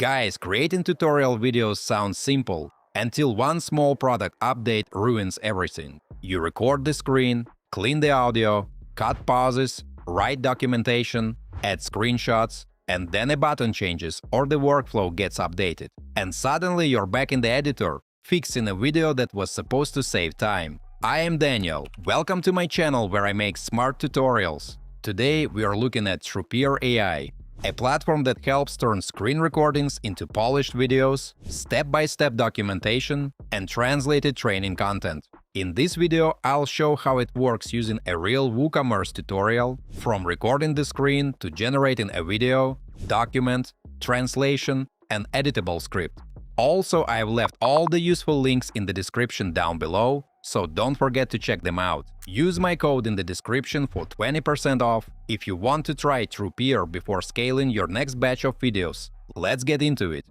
Guys, creating tutorial videos sounds simple until one small product update ruins everything. You record the screen, clean the audio, cut pauses, write documentation, add screenshots, and then a button changes or the workflow gets updated. And suddenly you're back in the editor, fixing a video that was supposed to save time. I am Daniel. Welcome to my channel where I make smart tutorials. Today we are looking at Trupeer AI, a platform that helps turn screen recordings into polished videos, step-by-step documentation, and translated training content. In this video, I'll show how it works using a real WooCommerce tutorial, from recording the screen to generating a video, document, translation, and editable script. Also, I've left all the useful links in the description down below, so don't forget to check them out. Use my code in the description for 20% off if you want to try Trupeer before scaling your next batch of videos. Let's get into it.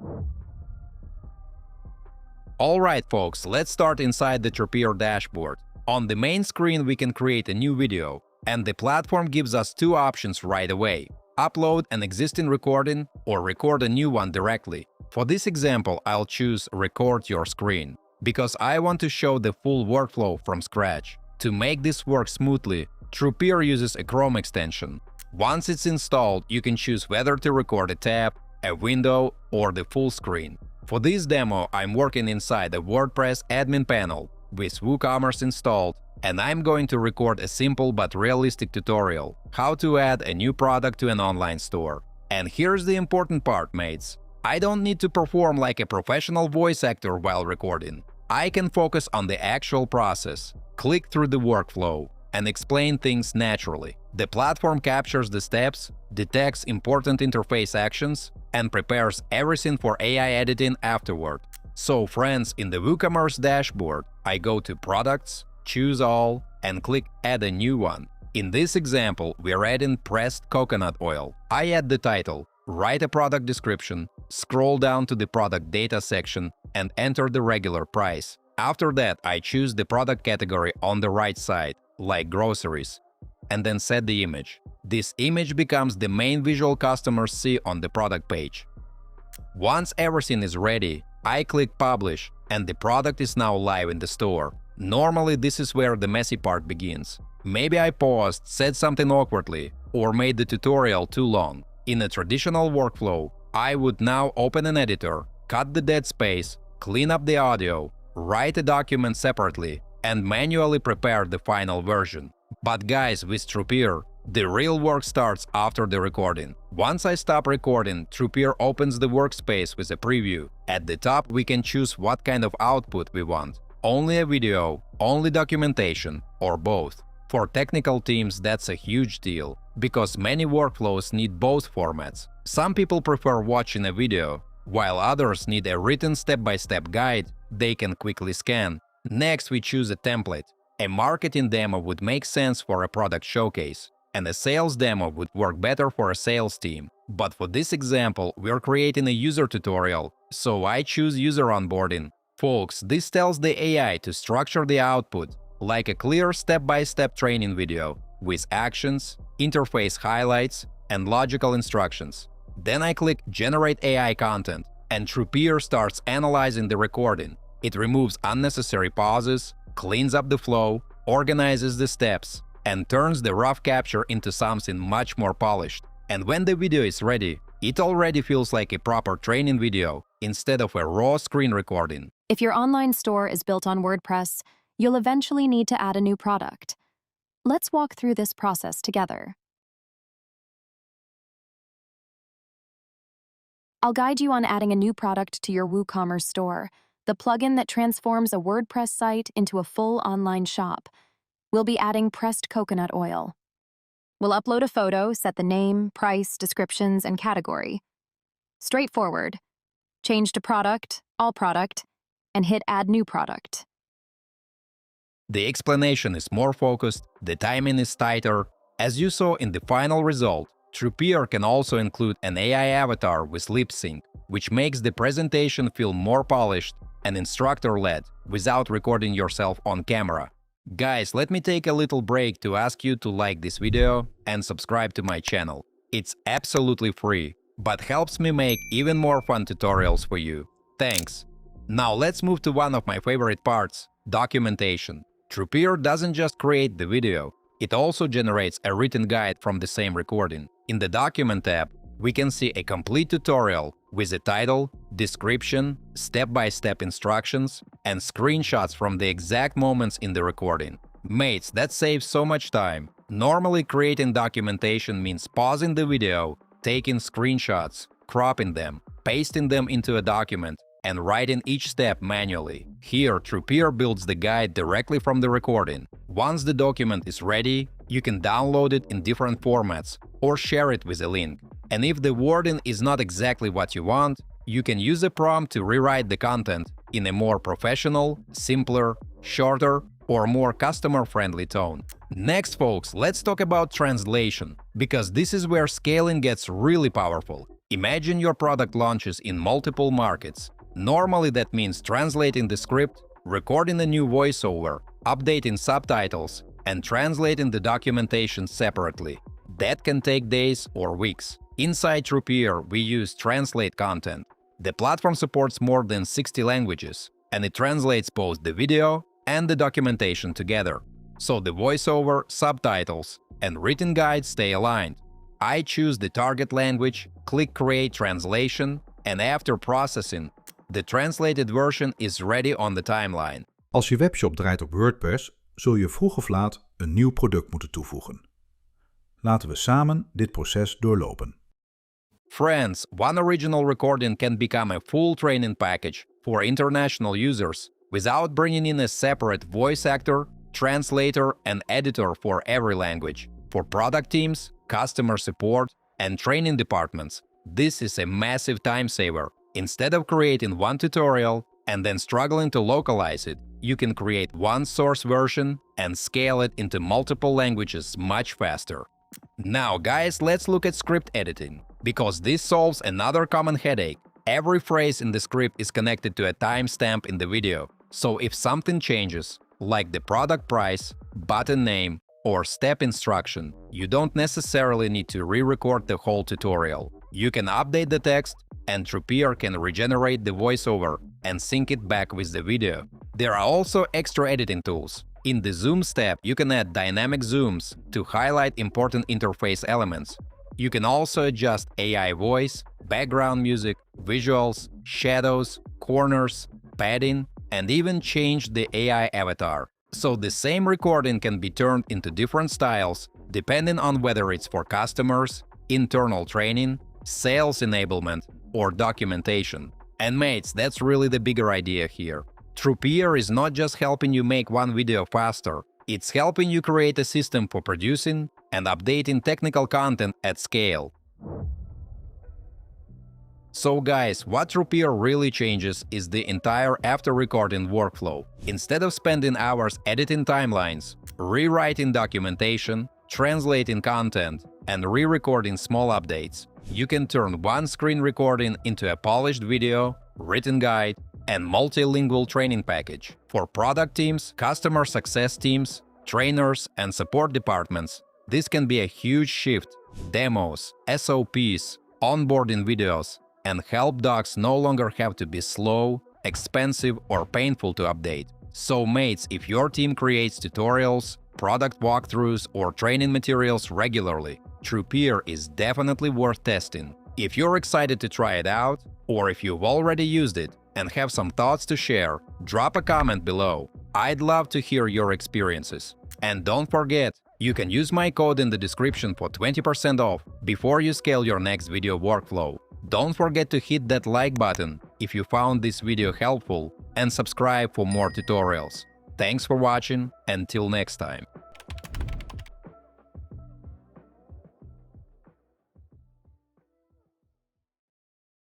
Alright folks, let's start inside the Trupeer dashboard. On the main screen we can create a new video, and the platform gives us two options right away: upload an existing recording or record a new one directly. For this example, I'll choose Record Your Screen, because I want to show the full workflow from scratch. To make this work smoothly, Trupeer uses a Chrome extension. Once it's installed, you can choose whether to record a tab, a window, or the full screen. For this demo, I'm working inside the WordPress admin panel with WooCommerce installed, and I'm going to record a simple but realistic tutorial: how to add a new product to an online store. And here's the important part, mates. I don't need to perform like a professional voice actor while recording. I can focus on the actual process, click through the workflow, and explain things naturally. The platform captures the steps, detects important interface actions, and prepares everything for AI editing afterward. So friends, in the WooCommerce dashboard, I go to Products, choose All, and click Add a new one. In this example, we're adding pressed coconut oil. I add the title, write a product description, scroll down to the product data section, and enter the regular price. After that, I choose the product category on the right side, like groceries, and then set the image. This image becomes the main visual customers see on the product page. Once everything is ready, I click Publish, and the product is now live in the store. Normally, this is where the messy part begins. Maybe I paused, said something awkwardly, or made the tutorial too long. In a traditional workflow, I would now open an editor, cut the dead space, clean up the audio, write a document separately, and manually prepare the final version. But guys, with Trupeer, the real work starts after the recording. Once I stop recording, Trupeer opens the workspace with a preview. At the top, we can choose what kind of output we want: only a video, only documentation, or both. For technical teams, that's a huge deal, because many workflows need both formats. Some people prefer watching a video, while others need a written step-by-step guide they can quickly scan. Next, we choose a template. A marketing demo would make sense for a product showcase, and a sales demo would work better for a sales team. But for this example, we're creating a user tutorial, so I choose user onboarding. Folks, this tells the AI to structure the output like a clear step-by-step training video, with actions, interface highlights, and logical instructions. Then I click Generate AI Content, and Trupeer starts analyzing the recording. It removes unnecessary pauses, cleans up the flow, organizes the steps, and turns the rough capture into something much more polished. And when the video is ready, it already feels like a proper training video instead of a raw screen recording. If your online store is built on WordPress, you'll eventually need to add a new product. Let's walk through this process together. I'll guide you on adding a new product to your WooCommerce store, the plugin that transforms a WordPress site into a full online shop. We'll be adding pressed coconut oil. We'll upload a photo, set the name, price, descriptions, and category. Straightforward. Change to Product, All Product, and hit Add New Product. The explanation is more focused, the timing is tighter. As you saw in the final result, Trupeer can also include an AI avatar with lip sync, which makes the presentation feel more polished and instructor-led without recording yourself on camera. Guys, let me take a little break to ask you to like this video and subscribe to my channel. It's absolutely free. but helps me make even more fun tutorials for you. Thanks! Now let's move to one of my favorite parts – documentation. Trupeer doesn't just create the video, it also generates a written guide from the same recording. In the Document tab, we can see a complete tutorial with a title, description, step-by-step instructions, and screenshots from the exact moments in the recording. Mates, that saves so much time. Normally, creating documentation means pausing the video, taking screenshots, cropping them, pasting them into a document, and writing each step manually. Here, Trupeer builds the guide directly from the recording. Once the document is ready, you can download it in different formats or share it with a link. And if the wording is not exactly what you want, you can use a prompt to rewrite the content in a more professional, simpler, shorter, or more customer-friendly tone. Next, folks, let's talk about translation, because this is where scaling gets really powerful. Imagine your product launches in multiple markets. Normally that means translating the script, recording a new voiceover, updating subtitles, and translating the documentation separately. That can take days or weeks. Inside Trupeer, we use Translate Content. The platform supports more than 60 languages, and it translates both the video and the documentation together. So the voiceover, subtitles, and written guide stay aligned. I choose the target language, click Create Translation, and after processing, the translated version is ready on the timeline. Als je webshop draait op WordPress, zul je vroeg of laat een nieuw product moeten toevoegen. Laten we samen dit proces doorlopen. Friends, one original recording can become a full training package for international users without bringing in a separate voice actor, translator, and editor for every language. For product teams, customer support, and training departments, this is a massive time saver. Instead of creating one tutorial and then struggling to localize it, you can create one source version and scale it into multiple languages much faster. Now, guys, let's look at script editing, because this solves another common headache. Every phrase in the script is connected to a timestamp in the video, so if something changes, like the product price, button name, or step instruction, you don't necessarily need to re-record the whole tutorial. You can update the text, and Trupeer can regenerate the voiceover and sync it back with the video. There are also extra editing tools. In the Zooms tab, you can add dynamic zooms to highlight important interface elements. You can also adjust AI voice, background music, visuals, shadows, corners, padding, and even change the AI avatar. So the same recording can be turned into different styles depending on whether it's for customers, internal training, sales enablement, or documentation. And mates, that's really the bigger idea here. Trupeer is not just helping you make one video faster, it's helping you create a system for producing and updating technical content at scale. So guys, what Trupeer really changes is the entire after-recording workflow. Instead of spending hours editing timelines, rewriting documentation, translating content, and re-recording small updates, you can turn one screen recording into a polished video, written guide, and multilingual training package. For product teams, customer success teams, trainers, and support departments, this can be a huge shift. Demos, SOPs, onboarding videos, and help docs no longer have to be slow, expensive, or painful to update. So mates, if your team creates tutorials, product walkthroughs, or training materials regularly, Trupeer is definitely worth testing. If you're excited to try it out, or if you've already used it and have some thoughts to share, drop a comment below. I'd love to hear your experiences. And don't forget, you can use my code in the description for 20% off before you scale your next video workflow. Don't forget to hit that like button if you found this video helpful and subscribe for more tutorials. Thanks for watching, until next time.